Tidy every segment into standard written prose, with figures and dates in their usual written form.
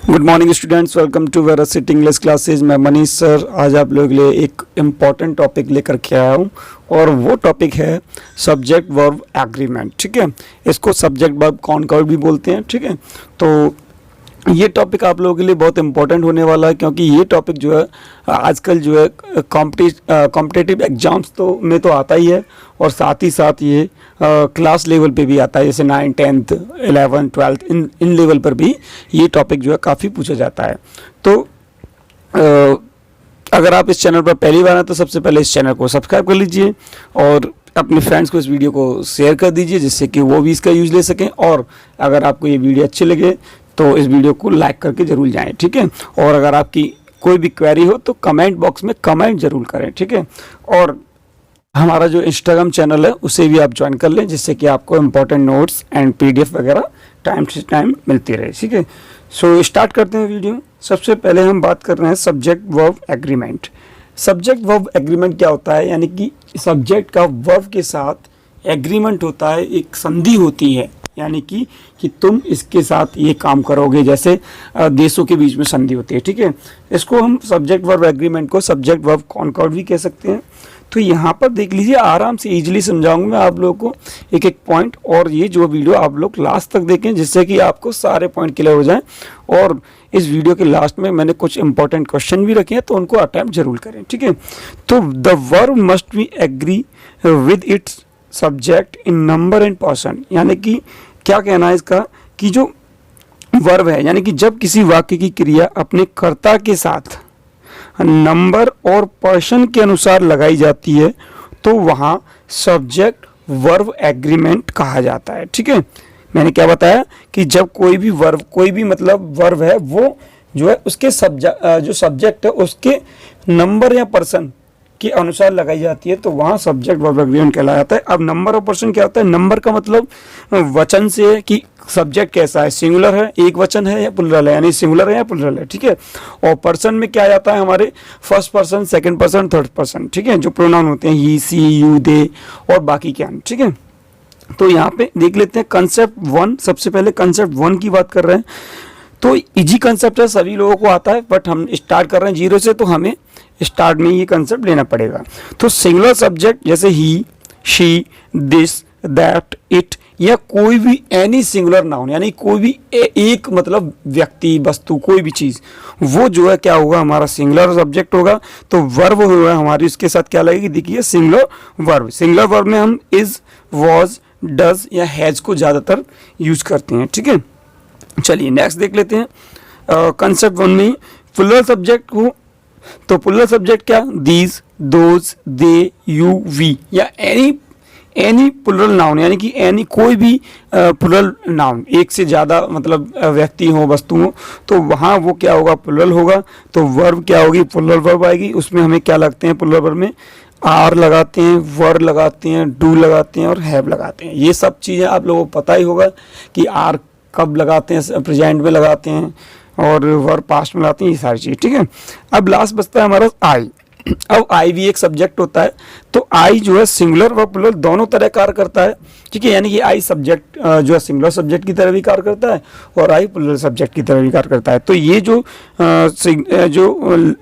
Good morning students, welcome to Veracity English classes. मैं Manish sir आज आप लोगों के लिए एक इम्पॉर्टेंट टॉपिक लेकर के आया हूँ और वो टॉपिक है सब्जेक्ट वर्ब एग्रीमेंट। ठीक है, इसको सब्जेक्ट वर्ब कॉनकॉर्ड भी बोलते हैं। ठीक है, तो ये टॉपिक आप लोगों के लिए बहुत इंपॉर्टेंट होने वाला है क्योंकि ये टॉपिक जो है आजकल जो है कॉम्पिटिटिव एग्जाम्स में तो आता ही है और साथ ही साथ ये क्लास लेवल पे भी आता है, जैसे 9, 10th, 11, 12 इन लेवल पर भी ये टॉपिक जो है काफ़ी पूछा जाता है। तो अगर आप इस चैनल पर पहली बार हैं तो सबसे पहले इस चैनल को सब्सक्राइब कर लीजिए और अपने फ्रेंड्स को इस वीडियो को शेयर कर दीजिए जिससे कि वो भी इसका यूज़ ले सकें। और अगर आपको ये वीडियो अच्छी लगे तो इस वीडियो को लाइक करके ज़रूर जाएं। ठीक है, और अगर आपकी कोई भी क्वेरी हो तो कमेंट बॉक्स में कमेंट ज़रूर करें। ठीक है, और हमारा जो इंस्टाग्राम चैनल है उसे भी आप ज्वाइन कर लें जिससे कि आपको इम्पोर्टेंट नोट्स एंड पीडीएफ वगैरह टाइम से टाइम मिलती रहे। ठीक है, सो स्टार्ट करते हैं वीडियो। सबसे पहले हम बात कर रहे हैं subject verb agreement. Subject verb agreement क्या होता है, यानी कि सब्जेक्ट का वर्ब के साथ एग्रीमेंट होता है, एक संधि होती है, यानी कि तुम इसके साथ ये काम करोगे, जैसे देशों के बीच में संधि होती है। ठीक है, इसको हम सब्जेक्ट वर्ब एग्रीमेंट को सब्जेक्ट वर्ब कॉनकॉर्ड भी कह सकते हैं। तो यहाँ पर देख लीजिए, आराम से इजीली समझाऊंगा मैं आप लोगों को एक एक पॉइंट, और ये जो वीडियो आप लोग लास्ट तक देखें जिससे कि आपको सारे पॉइंट क्लियर हो जाएं। और इस वीडियो के लास्ट में मैंने कुछ इंपॉर्टेंट क्वेश्चन भी रखे हैं तो उनको अटेम्प्ट जरूर करें। ठीक है, तो the verb must be agree with its subject in number and person, यानी कि क्या कहना है इसका कि जो वर्ब है, यानी कि जब किसी वाक्य की क्रिया अपने कर्ता के साथ नंबर और पर्सन के अनुसार लगाई जाती है तो वहाँ सब्जेक्ट वर्ब एग्रीमेंट कहा जाता है। ठीक है, मैंने क्या बताया कि जब कोई भी वर्ब, कोई भी मतलब वर्ब है, वो जो है उसके जो सब्जेक्ट है उसके नंबर या पर्सन के अनुसार लगाई जाती है तो वहाँ सब्जेक्ट वर्ब एग्रीमेंट कहलाया जाता है। अब नंबर और पर्सन क्या होता है? नंबर का मतलब वचन से है कि सब्जेक्ट कैसा है, सिंगुलर है, एक वचन है या प्लुरल है, यानी सिंगुलर है या प्लुरल है। ठीक है, और पर्सन में क्या जाता है हमारे first person, second person, third person. ठीक है, जो प्रोनाउन होते हैं ही, सी, यू, दे और बाकी क्या। ठीक है, तो यहाँ पे देख लेते हैं कंसेप्ट 1। सबसे पहले कंसेप्ट 1 की बात कर रहे हैं तो इजी कंसेप्ट है, सभी लोगों को आता है, बट हम स्टार्ट कर रहे हैं 0 से तो हमें स्टार्ट में ये कंसेप्ट लेना पड़ेगा। तो सिंगुलर सब्जेक्ट जैसे ही, शी, दिस, दैट, इट या कोई भी एनी सिंगुलर नाउन, यानी कोई भी एक मतलब व्यक्ति, वस्तु, कोई भी चीज़, वो जो है क्या होगा, हमारा सिंगुलर सब्जेक्ट होगा। तो वर्ब होगा हमारी, उसके साथ क्या लगेगी, देखिए सिंगुलर वर्ब। सिंगुलर वर्ब में हम इज, वॉज, डज या हैज़ को ज़्यादातर यूज करते हैं। ठीक है, चलिए नेक्स्ट देख लेते हैं। कंसेप्ट 1 में प्लुरल सब्जेक्ट को, तो प्लुरल सब्जेक्ट क्या, these, those, they, you, we या एनी प्लुरल नाउन, यानी कि एनी कोई भी प्लुरल नाउन, एक से ज़्यादा मतलब व्यक्ति हो, वस्तु हो, तो वहाँ वो क्या होगा, प्लुरल होगा। तो वर्ब क्या होगी, प्लुरल वर्ब आएगी। उसमें हमें क्या लगते हैं प्लुरल वर्ब में, आर लगाते हैं, वर लगाते हैं, डू लगाते हैं और हैव लगाते हैं। ये सब चीज़ें आप लोगों को पता ही होगा कि आर कब लगाते हैं, प्रेजेंट में लगाते हैं, और वर्ब पास्ट में लगाते हैं, ये सारी चीज़। ठीक है, अब लास्ट बचता है हमारा आई। अब आई भी एक सब्जेक्ट होता है, तो आई जो है सिंगुलर व प्लुरल दोनों तरह कार्य करता है। ठीक है, यानी कि आई सब्जेक्ट जो है सिंगुलर सब्जेक्ट की तरह भी कार्य करता है और आई प्लुरल सब्जेक्ट की तरह भी कार्य करता है। तो ये जो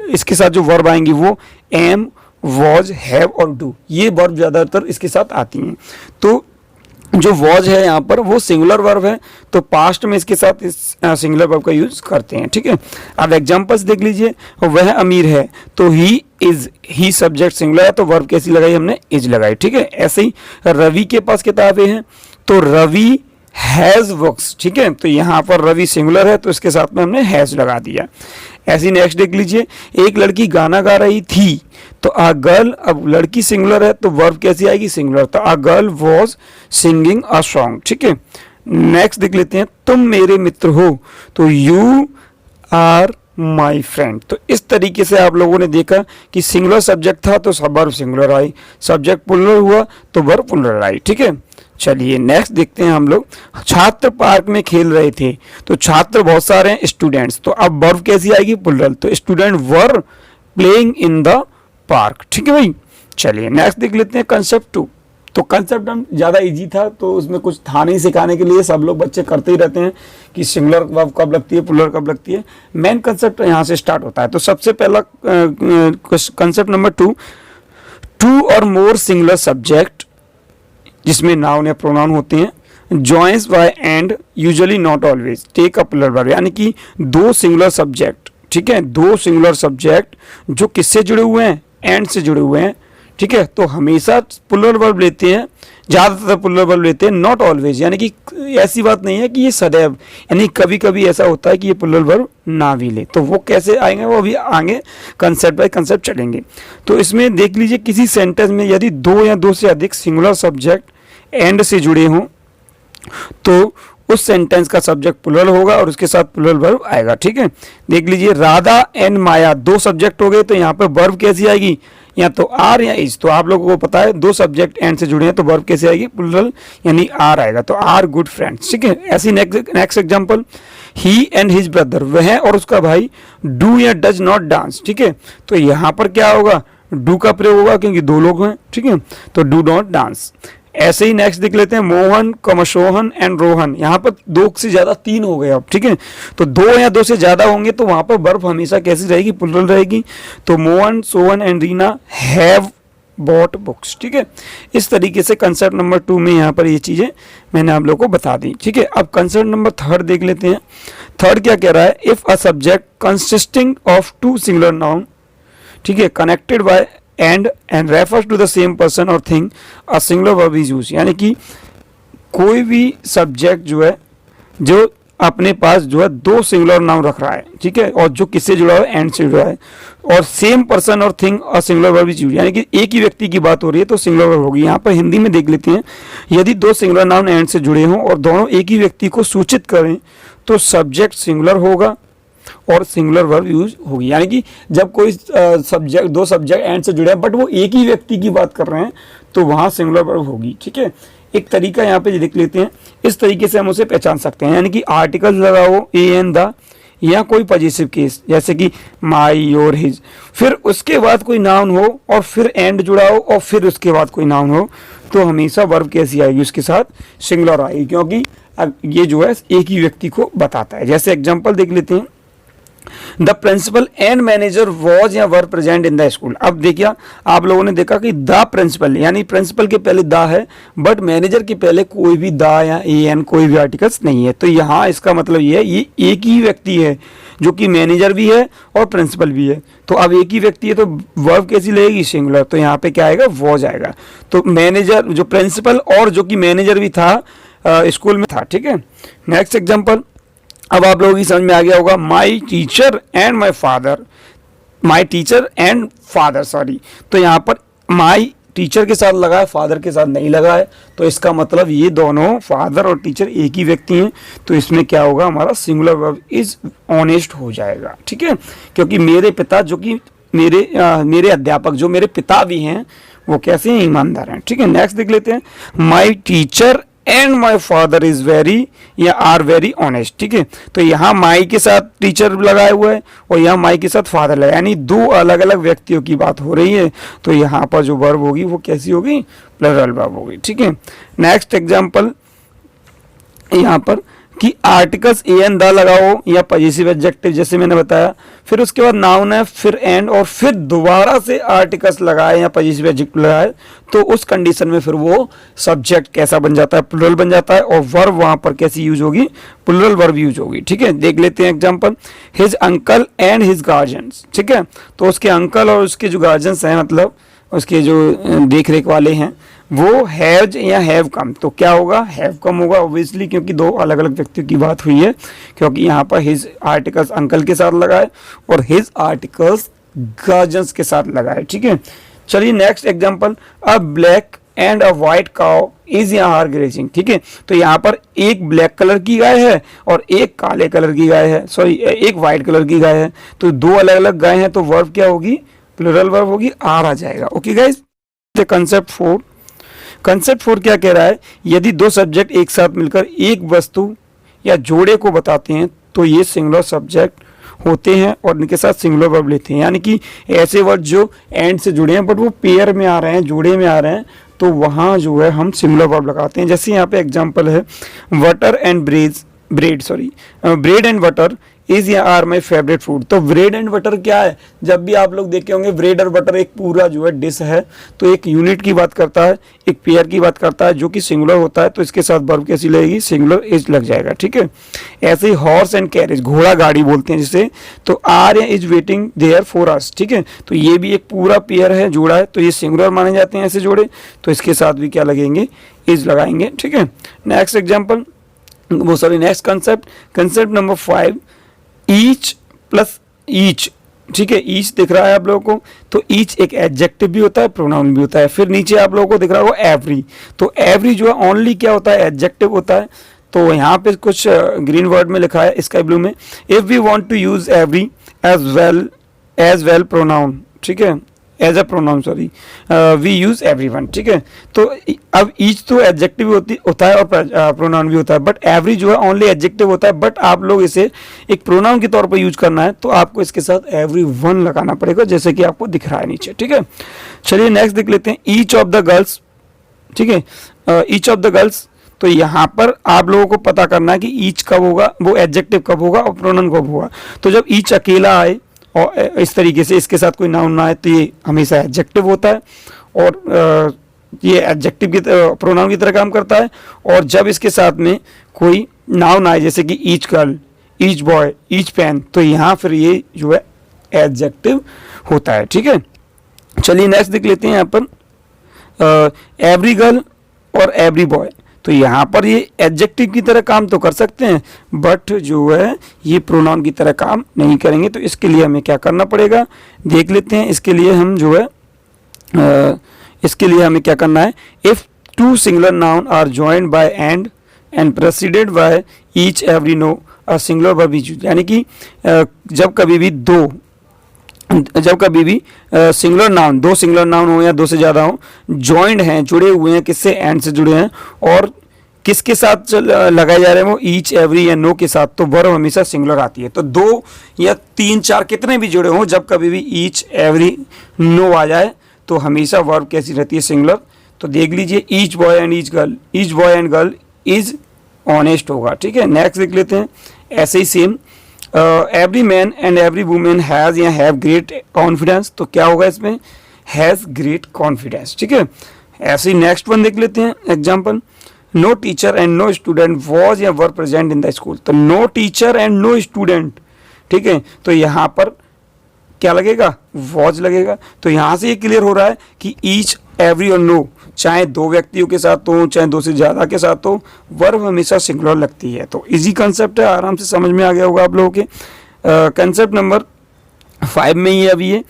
इसके साथ जो वर्ब आएंगी वो एम, वॉज, हैव और डू, ये वर्ब ज़्यादातर इसके साथ आती हैं। तो जो वॉज है यहाँ पर वो सिंगुलर वर्ब है, तो पास्ट में इसके साथ इस सिंगुलर वर्ब का यूज करते हैं। ठीक है, अब एग्जांपल्स देख लीजिए। वह अमीर है तो he is, he subject singular है तो वर्ब कैसी लगाई हमने, इज लगाई। ठीक है, ऐसे ही रवि के पास किताबें हैं तो रवि हैज बुक्स। ठीक है, तो यहाँ पर रवि सिंगुलर है तो इसके साथ में हमने हैज लगा दिया। ऐसी नेक्स्ट देख लीजिए, एक लड़की गाना गा रही थी तो आ गर्ल, अब लड़की सिंगुलर है तो वर्ब कैसी आएगी, सिंगुलर। तो a girl was singing a song. ठीक है, नेक्स्ट देख लेते हैं, तुम मेरे मित्र हो तो यू आर माई फ्रेंड। तो इस तरीके से आप लोगों ने देखा कि सिंगुलर सब्जेक्ट था तो वर्ब सिंगुलर आई, सब्जेक्ट प्लुरल हुआ तो वर्ब प्लुरल आई। ठीक है, चलिए नेक्स्ट देखते हैं हम लोग। छात्र पार्क में खेल रहे थे तो छात्र बहुत सारे हैं, स्टूडेंट्स, तो अब वर्ब कैसी आएगी, प्लुरल। तो student were playing in the park. ठीक है भाई, चलिए नेक्स्ट देख लेते हैं कंसेप्ट 2। तो कंसेप्ट हम ज़्यादा इजी था, तो उसमें कुछ था नहीं सिखाने के लिए, सब लोग बच्चे करते ही रहते हैं कि सिंगुलर वर्ब कब लगती है, प्लूरल कब लगती है। मेन कंसेप्ट यहाँ से स्टार्ट होता है। तो सबसे पहला कंसेप्ट नंबर 2, टू और मोर सिंगुलर सब्जेक्ट जिसमें नाउन या प्रोनाउन होते हैं, joins by and usually not always take a plural verb, यानी कि दो सिंगुलर सब्जेक्ट, ठीक है, दो सिंगुलर सब्जेक्ट जो किससे जुड़े हुए हैं, एंड से जुड़े हुए हैं, ठीक है, तो हमेशा प्लूरल वर्ब लेते हैं, ज़्यादातर प्लूरल वर्ब लेते हैं, नॉट ऑलवेज, यानी कि ऐसी बात नहीं है कि ये सदैव, यानी कभी कभी ऐसा होता है कि ये प्लूरल वर्ब ना भी ले। तो वो कैसे आएंगे, वो अभी आगे कंसेप्ट बाय कंसेप्ट चलेंगे। तो इसमें देख लीजिए, किसी सेंटेंस में यदि दो या दो से अधिक सिंगुलर सब्जेक्ट एंड से जुड़े हों तो उस सेंटेंस का सब्जेक्ट प्लूरल होगा और उसके साथ प्लूरल वर्ब आएगा, ठीक है। देख लीजिए, राधा एंड माया, दो सब्जेक्ट हो गए, तो यहाँ पर वर्ब कैसी आएगी, या तो आर या इज। तो आप लोगों को पता है दो सब्जेक्ट एंड से जुड़े हैं तो वर्ब कैसे आएगी, प्लूरल, यानी आर आएगा, तो आर गुड फ्रेंड्स, ठीक है। ऐसी next example, he and his brother, वह और उसका भाई डू या डज नॉट डांस, ठीक है। तो यहाँ पर क्या होगा, डू का प्रयोग होगा क्योंकि दो लोग हैं, ठीक है, तो डू नॉट डांस। ऐसे ही नेक्स्ट देख लेते हैं, मोहन, कमशोहन एंड रोहन, यहाँ पर दो से ज्यादा तीन हो गए अब, ठीक है, तो दो या दो से ज्यादा होंगे तो वहां पर वर्ब हमेशा कैसी रहेगी, प्लूरल रहेगी। तो Mohan, Sohan and Reena have bought books, ठीक है। इस तरीके से कंसेप्ट नंबर 2 में यहाँ पर ये चीजें मैंने आप लोगों को बता दी, ठीक है। अब कंसेप्ट नंबर 3 देख लेते हैं। थर्ड क्या कह रहा है, if a subject consisting of two singular noun, ठीक है, connected by and refers to the same person और thing, a singular verb is use, यानी कि कोई भी सब्जेक्ट जो है, जो अपने पास जो है दो सिंगुलर नाउन रख रहा है, ठीक है, और जो किससे जुड़ा है, एंड से जुड़ा है, और सेम पर्सन और thing a singular verb is use, यानी कि एक ही व्यक्ति की बात हो रही है तो सिंगुलर वर्ब होगी। यहाँ पर हिंदी में देख लेते हैं, यदि दो सिंगुलर नाउन एंड से जुड़े हों और दोनों एक ही व्यक्ति को सूचित करें तो सब्जेक्ट सिंगुलर होगा और सिंगुलर वर्ब यूज होगी। यानी कि जब कोई सब्जेक्ट, दो सब्जेक्ट एंड से जुड़े हैं बट वो एक ही व्यक्ति की बात कर रहे हैं तो वहां सिंगुलर वर्ब होगी, ठीक है। एक तरीका यहाँ पे देख लेते हैं, इस तरीके से हम उसे पहचान सकते हैं, यानी कि आर्टिकल लगाओ ए एन द, या कोई पॉजिटिव केस जैसे कि माई, योर, हिज, फिर उसके बाद कोई नाउन हो और फिर एंड जुड़ा हो और फिर उसके बाद कोई नाउन हो, तो हमेशा वर्ब कैसी आएगी, उसके साथ सिंगुलर आएगी, क्योंकि अब ये जो है एक ही व्यक्ति को बताता है। जैसे एग्जाम्पल देख लेते हैं, the principal and manager was या were present in the school. अब देखिए, आप लोगों ने देखा कि द प्रिंसिपल, यानी प्रिंसिपल के पहले द है बट मैनेजर के पहले कोई भी द या ए एन कोई भी आर्टिकल्स नहीं है। तो यहाँ इसका मतलब ये है, ये एक ही व्यक्ति है जो कि मैनेजर भी है और प्रिंसिपल भी है। तो अब एक ही व्यक्ति है तो वर्ब कैसी लगेगी, सिंगुलर, तो यहाँ पे क्या आएगा, वॉज आएगा। तो मैनेजर, जो प्रिंसिपल और जो कि मैनेजर भी था, स्कूल में था, ठीक है। नेक्स्ट एग्जाम्पल, अब आप लोगों की समझ में आ गया होगा, my teacher and my father, my teacher and father, sorry, तो यहाँ पर माई टीचर के साथ लगा है, फादर के साथ नहीं लगा है, तो इसका मतलब ये दोनों फादर और टीचर एक ही व्यक्ति हैं, तो इसमें क्या होगा, हमारा सिंगुलर वर्ब इज ऑनेस्ट हो जाएगा, ठीक है। क्योंकि मेरे पिता, जो कि मेरे अध्यापक, जो मेरे पिता भी हैं, वो कैसे हैं, ईमानदार हैं, ठीक है। नेक्स्ट देख लेते हैं, my teacher and my father is very या आर वेरी ऑनेस्ट, ठीक है। तो यहाँ माई के साथ टीचर लगाया हुआ है और यहाँ माई के साथ फादर लगा, यानी दो अलग अलग व्यक्तियों की बात हो रही है, तो यहाँ पर जो वर्ब होगी वो कैसी होगी, प्लूरल वर्ब होगी, ठीक है। नेक्स्ट एग्जांपल यहाँ पर कि आर्टिकल्स ए एन द लगाओ या पॉजिटिव एडजेक्टिव जैसे मैंने बताया, फिर उसके बाद नाउन है, फिर एंड, और फिर दोबारा से आर्टिकल्स लगाए या पॉजिटिव एडजेक्टिव लगाए, तो उस कंडीशन में फिर वो सब्जेक्ट कैसा बन जाता है, प्लूरल बन जाता है, और वर्ब वहां पर कैसी यूज होगी, प्लूरल वर्ब यूज होगी, ठीक है। देख लेते हैं example, his uncle and his guardians, ठीक है। तो उसके अंकल और उसके जो गार्जियंस हैं, मतलब उसके जो देख रेख वाले हैं, वो हैव या हैव कम, तो क्या होगा, हैव कम होगा ऑब्वियसली, क्योंकि दो अलग अलग व्यक्तियों की बात हुई है, क्योंकि यहाँ पर हिज आर्टिकल्स अंकल के साथ लगा है और हिज आर्टिकल्स गार्जियंस के साथ लगा है, ठीक है। चलिए next example, a black and a white cow is या आर ग्रेजिंग, ठीक है। तो यहाँ पर एक ब्लैक कलर की गाय है और एक काले कलर की गाय है, सॉरी एक व्हाइट कलर की गाय है, तो दो अलग अलग गाय हैं, तो वर्ब क्या होगी, प्लूरल वर्ब होगी, आर आ जाएगा, ओके गाइस। कंसेप्ट 4, कंसेप्ट 4 क्या कह रहा है, यदि दो सब्जेक्ट एक साथ मिलकर एक वस्तु या जोड़े को बताते हैं तो ये सिंगुलर सब्जेक्ट होते हैं और इनके साथ सिंगुलर वर्ब लेते हैं, यानी कि ऐसे वर्ड जो एंड से जुड़े हैं बट वो पेयर में आ रहे हैं, जोड़े में आ रहे हैं, तो वहाँ जो है हम सिंगुलर वर्ब लगाते हैं। जैसे यहाँ पे एग्जांपल है water and bread and water is या आर माई फेवरेट फूड। तो ब्रेड एंड बटर क्या है, जब भी आप लोग देखे होंगे ब्रेड और बटर एक पूरा जो है डिश है, तो एक यूनिट की बात करता है, एक पेयर की बात करता है जो कि सिंगुलर होता है, तो इसके साथ वर्ब कैसी लगेगी, सिंगुलर इज लग जाएगा, ठीक है। ऐसे ही हॉर्स एंड कैरेज, घोड़ा गाड़ी बोलते हैं जिसे, तो आर या is waiting there for us, ठीक है। तो ये भी एक पूरा पेयर है, जोड़ा है, तो ये सिंगुलर माने जाते हैं ऐसे जोड़े, तो इसके साथ भी क्या लगेंगे, इज लगाएंगे, ठीक है। Next example, next concept number 5, each plus each, ठीक है। ईच दिख रहा है आप लोगों को, तो ईच एक एडजेक्टिव भी होता है, प्रोनाउन भी होता है। फिर नीचे आप लोगों को दिख रहा होगा एवरी, तो एवरी जो है ओनली क्या होता है, एडजेक्टिव होता है। तो यहाँ पे कुछ ग्रीन वर्ड में लिखा है स्काई ब्लू में, if we want to use every as well pronoun, ठीक है, as a pronoun sorry, we use everyone, ठीक है। तो अब ईच तो एडजेक्टिव होता है और प्रोनाउन भी होता है, बट एवरी जो है ओनली एडजेक्टिव होता है, बट आप लोग इसे एक प्रोनाउन के तौर पर यूज करना है, तो आपको इसके साथ एवरीवन लगाना पड़ेगा, जैसे कि आपको दिख रहा है नीचे, ठीक है। चलिए नेक्स्ट देख लेते हैं, ईच ऑफ द गर्ल्स, ठीक है, ईच ऑफ द गर्ल्स। तो यहाँ पर आप लोगों को पता करना है कि ईच कब होगा, वो एडजेक्टिव कब होगा और प्रोनाउन कब होगा। तो जब ईच अकेला आए और इस तरीके से इसके साथ कोई नाउन ना आए, तो ये हमेशा एडजेक्टिव होता है, और ये एडजेक्टिव की प्रोनाउन की तरह काम करता है। और जब इसके साथ में कोई नाउन आए, जैसे कि each girl, each boy, each pen, तो यहाँ फिर ये जो है एडजेक्टिव होता है, ठीक है। चलिए नेक्स्ट देख लेते हैं यहाँ पर, एवरी गर्ल और एवरी बॉय। तो यहाँ पर ये एडजेक्टिव की तरह काम तो कर सकते हैं, बट जो है ये प्रोनाउन की तरह काम नहीं करेंगे। तो इसके लिए हमें क्या करना पड़ेगा, देख लेते हैं। इसके लिए हम जो है इसके लिए हमें क्या करना है, if two singular noun are joined by and preceded by each every no a singular verb is used. यानी कि जब कभी भी सिंगुलर नाउन, दो सिंगुलर नाउन हो या दो से ज़्यादा हो, जॉइंड हैं, जुड़े हुए हैं, किससे, एंड से जुड़े हैं, और किसके साथ लगाए जा रहे हैं, वो ईच एवरी या नो के साथ, तो वर्ब हमेशा सिंगुलर आती है। तो दो या तीन चार कितने भी जुड़े हों, जब कभी भी ईच एवरी नो आ जाए तो हमेशा वर्ब कैसी रहती है, सिंगुलर। तो देख लीजिए, each boy and girl is honest होगा, ठीक है। नेक्स्ट देख लेते हैं, ऐसे ही same, every man and every women has या हैव ग्रेट कॉन्फिडेंस, तो क्या होगा इसमें, हैज़ ग्रेट कॉन्फिडेंस, ठीक है। ऐसे ही नेक्स्ट वन देख लेते हैं example, no teacher and no student was या were present in the school. तो no teacher and no student, ठीक है, तो यहाँ पर क्या लगेगा, वॉज लगेगा। तो यहाँ से ये क्लियर हो रहा है कि ईच एवरी और नो, चाहे दो व्यक्तियों के साथ हो, चाहे दो से ज़्यादा के साथ हो, वर्ब हमेशा सिंगुलर लगती है। तो इजी कंसेप्ट है, आराम से समझ में आ गया होगा आप लोगों के। कंसेप्ट नंबर 5 में ही अभी ये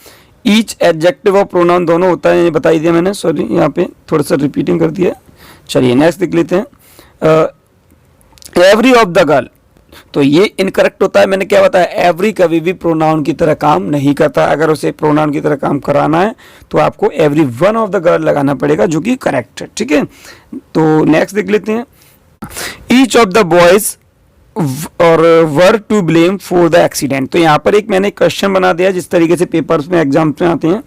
ईच एडजेक्टिव और प्रोनाउन दोनों होता है, ये बताई दिया मैंने, सॉरी यहाँ पे थोड़ा सा रिपीटिंग कर दिया। चलिए नेक्स्ट देख लेते हैं, एवरी ऑफ द गर्ल। तो ये इनकरेक्ट होता है, मैंने क्या बताया, एवरी कभी भी प्रोनाउन की तरह काम नहीं करता। अगर उसे प्रोनाउन की तरह काम कराना है तो आपको every one of the girl लगाना पड़ेगा, जो कि करेक्ट है, ठीक है। तो नेक्स्ट देख लेते हैं, ईच ऑफ द बॉयज और were to blame for the accident. तो यहाँ पर एक मैंने क्वेश्चन बना दिया, जिस तरीके से पेपर्स में एग्जाम्स में आते हैं।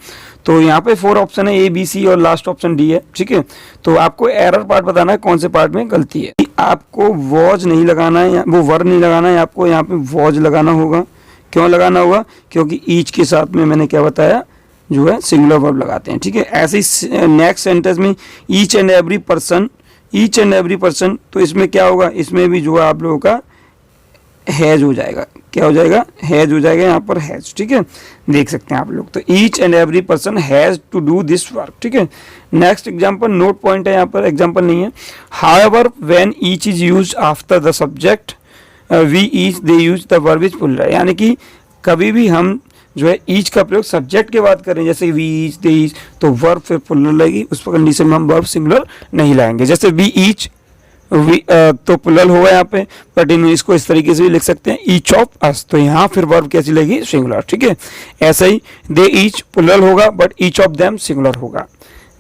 तो यहाँ पे 4 ऑप्शन है, ए बी सी और लास्ट ऑप्शन डी है, ठीक है। तो आपको एरर पार्ट बताना है, कौन से पार्ट में गलती है। आपको वॉज नहीं लगाना है, वो वर नहीं लगाना है, आपको यहाँ पे वॉज लगाना होगा। क्यों लगाना होगा, क्योंकि ईच के साथ में मैंने क्या बताया, जो है सिंगुलर वर्ब लगाते हैं, ठीक है। ऐसे ही नेक्स्ट सेंटेंस में ईच एंड एवरी पर्सन, तो इसमें क्या होगा, इसमें भी जो है आप लोगों का हैज हो जाएगा। क्या हो जाएगा, हैज हो जाएगा, यहाँ पर हैज, ठीक है, देख सकते हैं आप लोग। तो each and every person has to do this work, ठीक है। नेक्स्ट एग्जांपल, नोट पॉइंट है, यहाँ पर एग्जांपल नहीं है। However when each is used after the subject we each they use the verb is plural. यानी कि कभी भी हम जो है ईच का प्रयोग सब्जेक्ट के बाद करें, जैसे वी ईच, दे ईच, तो वर्ब फिर प्लुरल लगेगी, उस कंडीशन में हम वर्ब सिंगुलर नहीं लाएंगे। जैसे वी ईच, तो प्लुरल होगा यहाँ पे, बट इसको इस तरीके से भी लिख सकते हैं, ईच ऑफ अस, तो यहाँ फिर वर्ब कैसी लगेगी, सिंगुलर, ठीक है। ऐसे ही दे ईच प्लुरल होगा, but each of them singular होगा।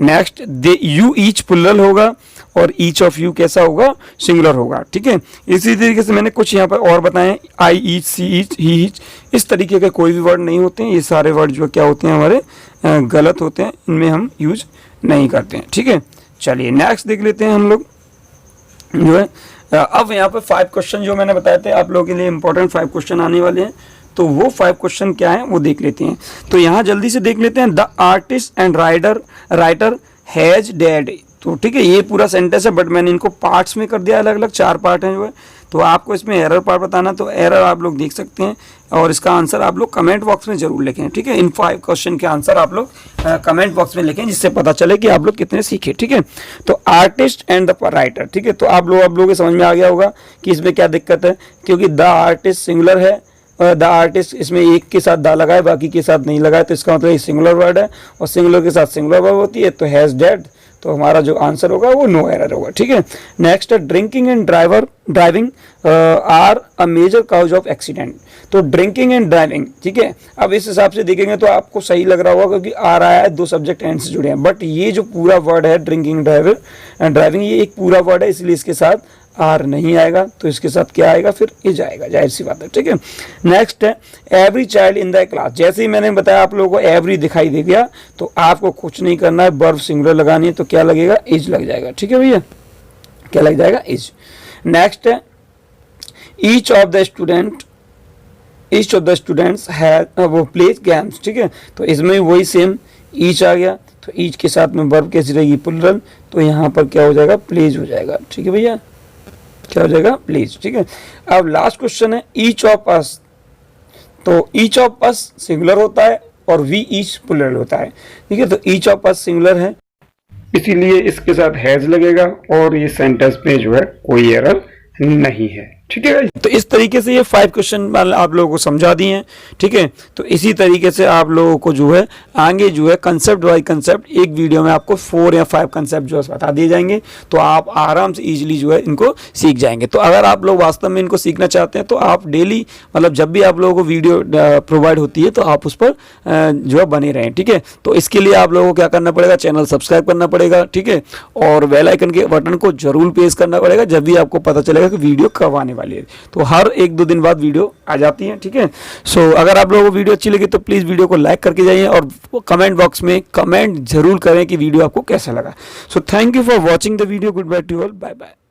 Next, they you each plural होगा और ईच ऑफ यू कैसा होगा, सिंगुलर होगा, ठीक है। इसी तरीके से मैंने कुछ यहाँ पर और बताए, आई ईच, सी ईच, ही ईच, इस तरीके के कोई भी वर्ड नहीं होते हैं। ये सारे वर्ड जो क्या होते हैं, हमारे गलत होते हैं, इनमें हम यूज नहीं करते हैं, ठीक है। चलिए नेक्स्ट देख लेते हैं हम लोग जो है। अब यहाँ पे 5 क्वेश्चन जो मैंने बताए थे आप लोगों के लिए इंपॉर्टेंट 5 क्वेश्चन आने वाले हैं, तो वो 5 क्वेश्चन क्या है वो देख लेते हैं। तो यहाँ जल्दी से देख लेते हैं। The artist and writer has dead. तो ठीक है, ये पूरा सेंटेंस है बट मैंने इनको पार्ट्स में कर दिया, अलग अलग 4 पार्ट हैं जो है। तो आपको इसमें एरर पार्ट बताना, तो एरर आप लोग देख सकते हैं और इसका आंसर आप लोग कमेंट बॉक्स में जरूर लिखें। ठीक है, इन 5 क्वेश्चन के आंसर आप लोग कमेंट बॉक्स में लिखें, जिससे पता चले कि आप लोग कितने सीखे। ठीक है, तो आर्टिस्ट एंड द राइटर। ठीक है, तो आप लोगों को समझ में आ गया होगा कि इसमें क्या दिक्कत है, क्योंकि द आर्टिस्ट सिंगुलर है, द आर्टिस्ट इसमें एक के साथ दा लगाए बाकी के साथ नहीं लगाए, तो इसका मतलब ये सिंगुलर वर्ड है और सिंगुलर के साथ सिंगुलर वर्ब होती है, तो हैज डेड, तो हमारा जो आंसर होगा वो नो एरर होगा। ठीक है, नेक्स्ट है drinking and driving are a major cause of accident. तो ड्रिंकिंग एंड ड्राइविंग, ठीक है, अब इस हिसाब से देखेंगे तो आपको सही लग रहा होगा क्योंकि आ रहा है 2 सब्जेक्ट एंड से जुड़े हैं, बट ये जो पूरा वर्ड है ड्रिंकिंग ड्राइविंग ये एक पूरा वर्ड है, इसलिए इसके साथ आर नहीं आएगा, तो इसके साथ क्या आएगा फिर इज आएगा, जाहिर सी बात है। ठीक है, नेक्स्ट है every child in the class. जैसे ही मैंने बताया आप लोगों को एवरी दिखाई दे गया तो आपको कुछ नहीं करना है, वर्ब सिंगुलर लगानी है, तो क्या लगेगा, इज लग जाएगा। ठीक है भैया, क्या लग जाएगा, इज। नेक्स्ट है each of the students have वो प्लेज गेम्स। ठीक है, तो इसमें वही सेम ईच आ गया, तो ईच के साथ में वर्ब कैसी रहेगी, प्लुरल, तो यहाँ पर क्या हो जाएगा, प्लेज हो जाएगा। ठीक है भैया, क्या हो जाएगा, प्लीज। ठीक है, अब लास्ट क्वेश्चन है ईच ऑफ अस। तो ईच ऑफ अस सिंगुलर होता है और वी ईच प्लुरल होता है। ठीक है, तो ईच ऑफ अस सिंगुलर है, इसीलिए इसके साथ हैज लगेगा और ये सेंटेंस में जो है कोई एरर नहीं है। ठीक है, तो इस तरीके से ये 5 क्वेश्चन आप लोगों को समझा दिए हैं। ठीक है, तो इसी तरीके से आप लोगों को जो है आगे जो है कंसेप्ट बाय कंसेप्ट एक वीडियो में आपको 4 या 5 कंसेप्ट जो है बता दिए जाएंगे, तो आप आराम से इजीली जो है इनको सीख जाएंगे। तो अगर आप लोग वास्तव में इनको सीखना चाहते हैं तो आप डेली मतलब जब भी आप लोगों को वीडियो प्रोवाइड होती है तो आप उस पर जो है बने रहें। ठीक है, तो इसके लिए आप लोगों को क्या करना पड़ेगा, चैनल सब्सक्राइब करना पड़ेगा। ठीक है, और बेल आइकन के बटन को जरूर प्रेस करना पड़ेगा जब भी आपको पता चलेगा कि वीडियो कब आने वाली है। तो हर 1-2 दिन बाद वीडियो आ जाती है। ठीक है, सो अगर आप लोगों को वीडियो अच्छी लगी तो प्लीज़ वीडियो को लाइक करके जाइए और कमेंट बॉक्स में कमेंट जरूर करें कि वीडियो आपको कैसा लगा। So thank you for watching the video, good bye to all, bye bye.